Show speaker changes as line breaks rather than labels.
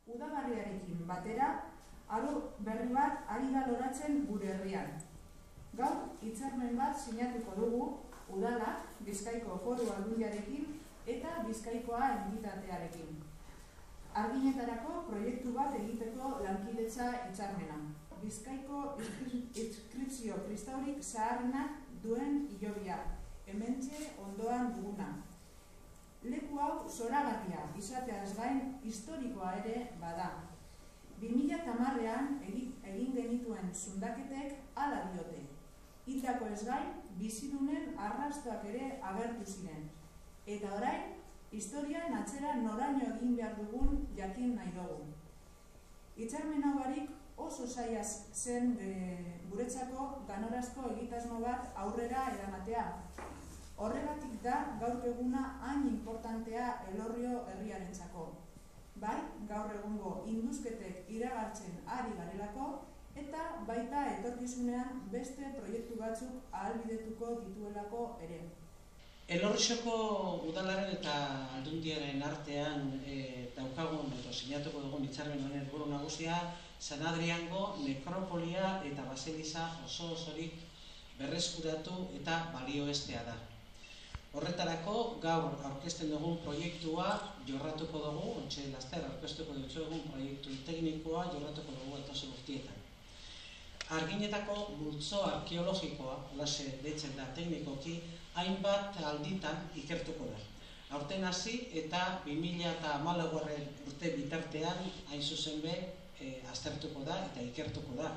Udabarriarekin batera, aro berri bat ari da loratzen gure herrian. Gaur, hitzarmen bat sinatuko dugu Udalak, Bizkaiko Foru Aldundiarekin eta Bizkaikoa entitatearekin. Arginetarako proiektu bat egiteko lankidetza hitzarmena. Bizkaiko inskripzio kristaurik zaharrenak duen hilobia, hementxe ondoan duguna. Leku hau zoragarria izateaz gain historikoa ere bada. 2010ean egin genituen zundaketek hala diote. Hildako ez gain, bizidunen arrastoak ere agertu ziren. Eta orain, historian atzera noraino egin behar dugun jakin nahi dugu. Hitzarmen hau barik oso zaila zen guretzako ganorazko egitasmo bat aurrera eramatea. Horregatik da gaur eguna hain importantea Elorrio herriarentzako. Bai, gaur egungo indusketek iragartzen ari garelako eta baita etorkizunean beste proiektu batzuk ahalbidetuko dituelako ere.
Elorrioko udalaren eta aldundiaren artean daukagun eta sinatuko dugun hitzarmen honen helburu nagusia San Adriango nekropolia eta baseliza osorik berreskuratu eta balioestea da. Horretarako gaur aurkezten dugun proiektua jorratuko dugu, ontxe laster aurkeztuko dugun proiektu teknikoa jorratuko dugu etozen urtietan. Arginetako multzo arkeologikoa, lase deitzen da teknikoki, hainbat alditan ikertuko da. Aurten hasi eta 2014 urte bitartean hain zuzen be aztertuko da eta ikertuko da.